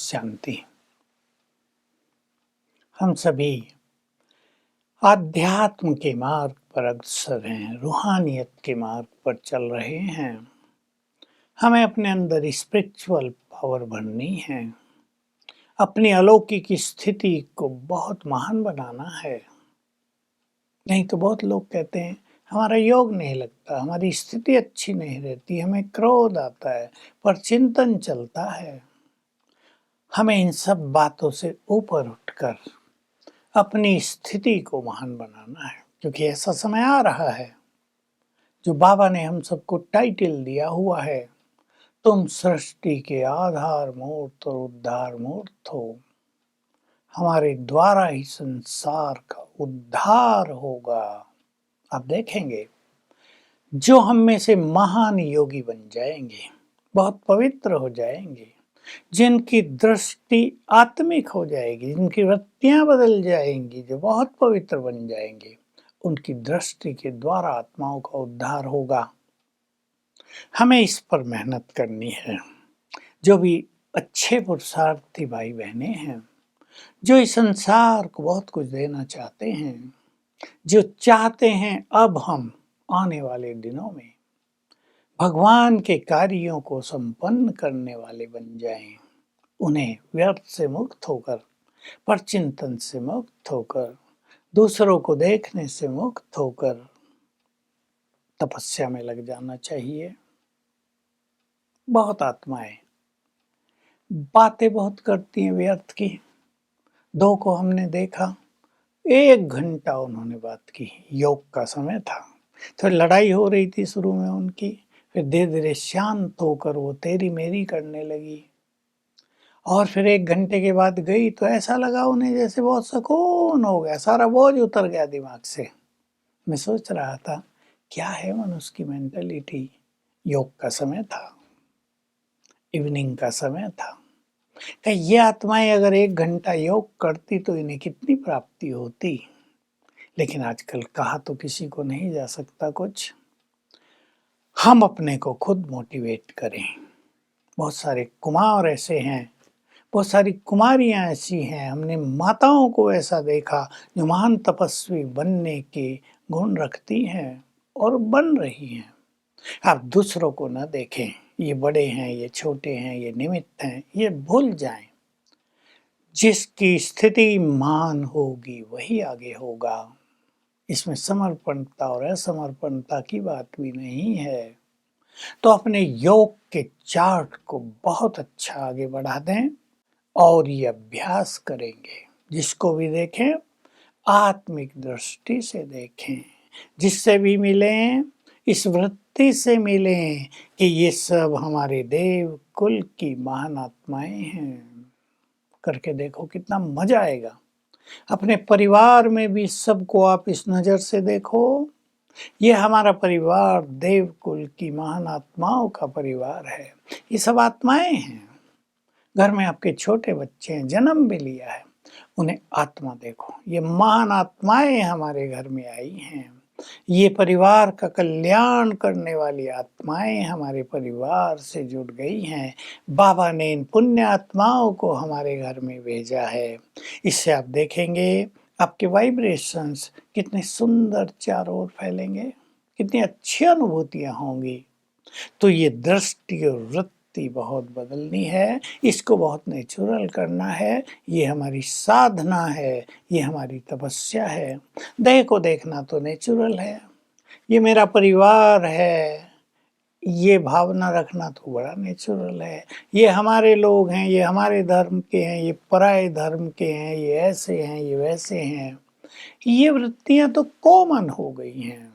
शांति। हम सभी आध्यात्म के मार्ग पर अग्रसर हैं, रूहानियत के मार्ग पर चल रहे हैं। हमें अपने अंदर स्पिरिचुअल पावर भरनी है, अपनी अलौकिक स्थिति को बहुत महान बनाना है। नहीं तो बहुत लोग कहते हैं हमारा योग नहीं लगता, हमारी स्थिति अच्छी नहीं रहती, हमें क्रोध आता है, पर चिंतन चलता है। हमें इन सब बातों से ऊपर उठकर अपनी स्थिति को महान बनाना है, क्योंकि ऐसा समय आ रहा है जो बाबा ने हम सबको टाइटल दिया हुआ है, तुम सृष्टि के आधार मूर्त और उद्धार मूर्त हो। हमारे द्वारा ही संसार का उद्धार होगा। आप देखेंगे जो हम में से महान योगी बन जाएंगे, बहुत पवित्र हो जाएंगे, जिनकी दृष्टि आत्मिक हो जाएगी, जिनकी वृत्तियां बदल जाएंगी, जो बहुत पवित्र बन जाएंगे, उनकी दृष्टि के द्वारा आत्माओं का उद्धार होगा। हमें इस पर मेहनत करनी है। जो भी अच्छे पुरुषार्थी भाई बहनें हैं, जो इस संसार को बहुत कुछ देना चाहते हैं, जो चाहते हैं अब हम आने वाले दिनों में भगवान के कार्यों को संपन्न करने वाले बन जाएं, उन्हें व्यर्थ से मुक्त होकर, परचिंतन से मुक्त होकर, दूसरों को देखने से मुक्त होकर तपस्या में लग जाना चाहिए। बहुत आत्माएं बातें बहुत करती हैं व्यर्थ की। दो को हमने देखा, 1 घंटा उन्होंने बात की। योग का समय था, तो लड़ाई हो रही थी शुरू में उनकी, फिर धीरे धीरे शांत होकर वो तेरी मेरी करने लगी। और फिर 1 घंटे के बाद गई तो ऐसा लगा उन्हें जैसे बहुत सुकून हो गया, सारा बोझ उतर गया दिमाग से। मैं सोच रहा था क्या है मनुष्य की मेंटालिटी। योग का समय था, इवनिंग का समय था। कि ये आत्माएं अगर 1 घंटा योग करती तो इन्हें कितनी प्राप्ति होती। लेकिन आजकल कहा तो किसी को नहीं जा सकता कुछ। हम अपने को खुद मोटिवेट करें। बहुत सारे कुमार ऐसे हैं, बहुत सारी कुमारियां ऐसी हैं, हमने माताओं को ऐसा देखा जो महान तपस्वी बनने के गुण रखती हैं और बन रही हैं। आप दूसरों को न देखें, ये बड़े हैं, ये छोटे हैं, ये निमित्त हैं, ये भूल जाएं। जिसकी स्थिति महान होगी वही आगे होगा। इसमें समर्पणता और असमर्पणता की बात भी नहीं है। तो अपने योग के चार्ट को बहुत अच्छा आगे बढ़ा दें और ये अभ्यास करेंगे। जिसको भी देखें आत्मिक दृष्टि से देखें, जिससे भी मिलें इस वृत्ति से मिलें कि ये सब हमारे देव कुल की महान आत्माएं हैं। करके देखो कितना मजा आएगा। अपने परिवार में भी सबको आप इस नज़र से देखो, ये हमारा परिवार देव कुल की महान आत्माओं का परिवार है। ये सब आत्माएं हैं। घर में आपके छोटे बच्चे हैं, जन्म भी लिया है, उन्हें आत्मा देखो। ये महान आत्माएं हमारे घर में आई हैं। ये परिवार का कल्याण करने वाली आत्माएं हमारे परिवार से जुड़ गई हैं। बाबा ने इन पुण्य आत्माओं को हमारे घर में भेजा है। इससे आप देखेंगे आपके वाइब्रेशंस कितने सुंदर चारों ओर फैलेंगे, कितनी अच्छी अनुभूतियां होंगी। तो ये दृष्टि और वृत्ति बहुत बदलनी है, इसको बहुत नेचुरल करना है। ये हमारी साधना है, ये हमारी तपस्या है। देह को देखना तो नेचुरल है, ये मेरा परिवार है, ये भावना रखना तो बड़ा नेचुरल है। ये हमारे लोग हैं, ये हमारे धर्म के हैं, ये पराये धर्म के हैं, ये ऐसे हैं, ये वैसे हैं। ये वृत्तियां तो कॉमन हो गई हैं।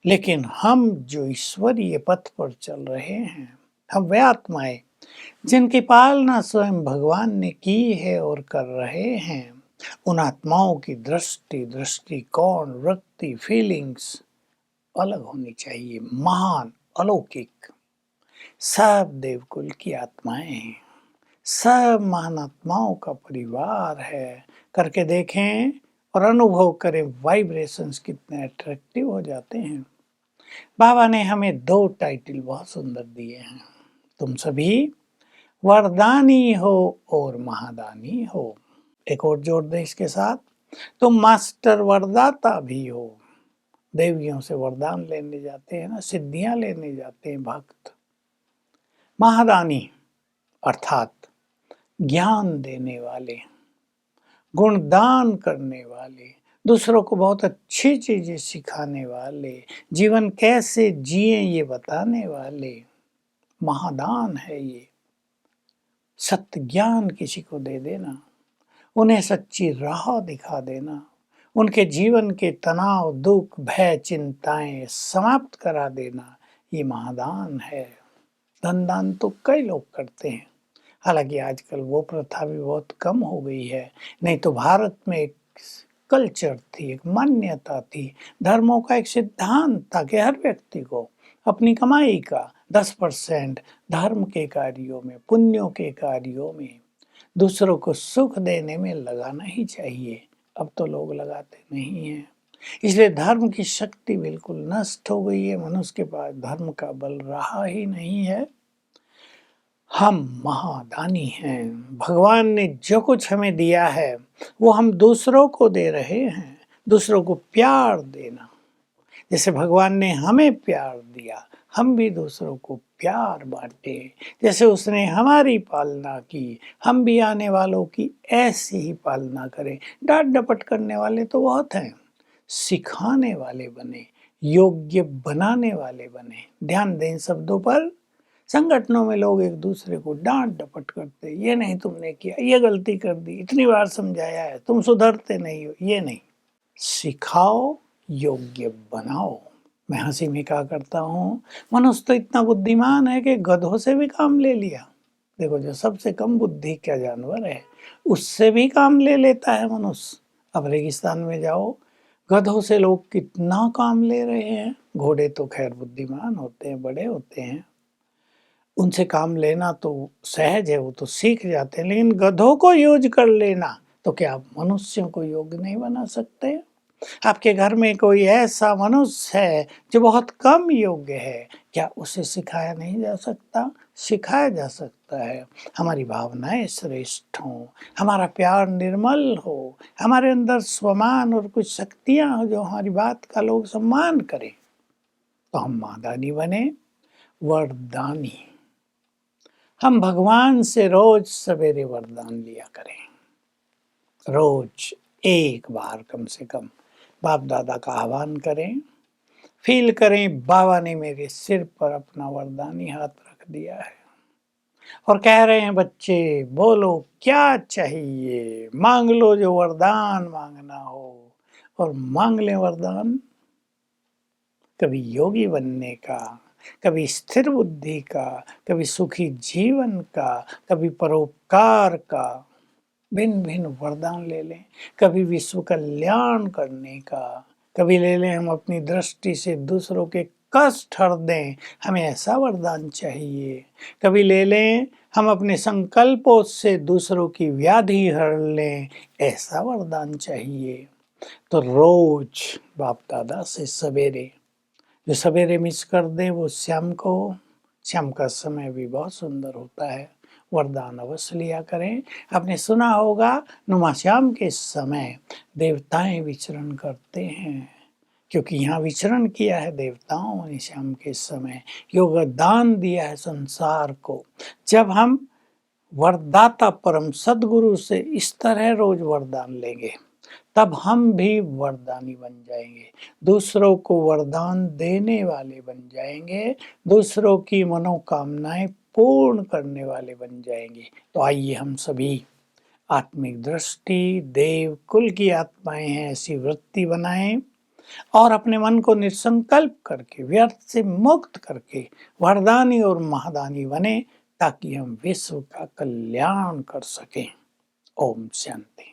लेकिन हम जो ईश्वरीय पथ पर चल रहे हैं, हम वे आत्माएं जिनकी पालना स्वयं भगवान ने की है और कर रहे हैं, उन आत्माओं की दृष्टि, दृष्टिकोण, वृत्ति, फीलिंग्स अलग होनी चाहिए। महान, अलौकिक, सब देवकुल की आत्माएं हैं, सब महान आत्माओं का परिवार है। करके देखें और अनुभव करें वाइब्रेशंस कितने अट्रैक्टिव हो जाते हैं। बाबा ने हमें 2 टाइटल बहुत सुंदर दिए हैं। तुम सभी वरदानी हो और महादानी हो। एक और जोड़ दे इसके साथ, तुम मास्टर वरदाता भी हो। देवियों से वरदान लेने जाते हैं ना, सिद्धियां लेने जाते हैं भक्त। महादानी अर्थात ज्ञान देने वाले, गुणदान करने वाले, दूसरों को बहुत अच्छी चीजें सिखाने वाले, जीवन कैसे जिए ये बताने वाले, महादान है ये। सत्य ज्ञान किसी को दे देना, उन्हें सच्ची राह दिखा देना, उनके जीवन के तनाव, दुख, भय, चिंताएं समाप्त करा देना, ये महादान है। धन दान तो कई लोग करते हैं, हालांकि आजकल वो प्रथा भी बहुत कम हो गई है। नहीं तो भारत में एक कल्चर थी, एक मान्यता थी, धर्मों का एक सिद्धांत था कि हर व्यक्ति को अपनी कमाई का 10% धर्म के कार्यों में, पुण्यों के कार्यों में, दूसरों को सुख देने में लगाना ही चाहिए। अब तो लोग लगाते नहीं हैं, इसलिए धर्म की शक्ति बिल्कुल नष्ट हो गई है। मनुष्य के पास धर्म का बल रहा ही नहीं है। हम महादानी हैं। भगवान ने जो कुछ हमें दिया है वो हम दूसरों को दे रहे हैं। दूसरों को प्यार देना, जैसे भगवान ने हमें प्यार दिया, हम भी दूसरों को प्यार बांटे। जैसे उसने हमारी पालना की, हम भी आने वालों की ऐसी ही पालना करें। डांट डपट करने वाले तो बहुत हैं, सिखाने वाले बने, योग्य बनाने वाले बने। ध्यान दें शब्दों पर। संगठनों में लोग एक दूसरे को डांट डपट करते, ये नहीं तुमने किया, ये गलती कर दी, इतनी बार समझाया है, तुम सुधरते नहीं हो। ये नहीं, सिखाओ, योग्य बनाओ। मैं हंसी में कहा करता हूँ, मनुष्य तो इतना बुद्धिमान है कि गधों से भी काम ले लिया। देखो, जो सबसे कम बुद्धि का जानवर है उससे भी काम ले लेता है मनुष्य। अब रेगिस्तान में जाओ, गधों से लोग कितना काम ले रहे हैं। घोड़े तो खैर बुद्धिमान होते हैं, बड़े होते हैं, उनसे काम लेना तो सहज है, वो तो सीख जाते हैं। लेकिन गधों को यूज कर लेना, तो क्या आप मनुष्यों को योग्य नहीं बना सकते? आपके घर में कोई ऐसा मनुष्य है जो बहुत कम योग्य है, क्या उसे सिखाया नहीं जा सकता? सिखाया जा सकता है। हमारी भावनाएं श्रेष्ठ हों, हमारा प्यार निर्मल हो, हमारे अंदर स्वमान और कुछ शक्तियां हो जो हमारी बात का लोग सम्मान करें, तो हम महादानी बने, वरदानी। हम भगवान से रोज सवेरे वरदान लिया करें। रोज एक बार कम से कम बाप दादा का आह्वान करें, फील करें बाबा ने मेरे सिर पर अपना वरदानी हाथ रख दिया है और कह रहे हैं, बच्चे बोलो क्या चाहिए, मांग लो जो वरदान मांगना हो। और मांग लें वरदान, कभी योगी बनने का, कभी स्थिर बुद्धि का, कभी सुखी जीवन का, कभी परोपकार का। भिन्न भिन्न वरदान ले लें। कभी विश्व कल्याण करने का, कभी ले लें हम अपनी दृष्टि से दूसरों के कष्ट हर दें, हमें ऐसा वरदान चाहिए। कभी ले लें हम अपने संकल्पों से दूसरों की व्याधि हर लें, ऐसा वरदान चाहिए। तो रोज बाप दादा से सवेरे, जो सवेरे मिस कर दे वो शाम का समय भी बहुत सुंदर होता है, वरदान अवश्य लिया करें। आपने सुना होगा, नुमाश्याम के समय देवताएं विचरण करते हैं, क्योंकि यहाँ विचरण किया है देवताओं ने शाम के समय, योगदान दिया है संसार को। जब हम वरदाता परम सदगुरु से इस तरह रोज वरदान लेंगे, तब हम भी वरदानी बन जाएंगे, दूसरों को वरदान देने वाले बन जाएंगे, दूसरों की मनोकामनाएं पूर्ण करने वाले बन जाएंगे। तो आइए हम सभी आत्मिक दृष्टि, देव कुल की आत्माएं हैं, ऐसी वृत्ति बनाएं और अपने मन को निसंकल्प करके, व्यर्थ से मुक्त करके वरदानी और महादानी बने, ताकि हम विश्व का कल्याण कर सकें। ओम शांति।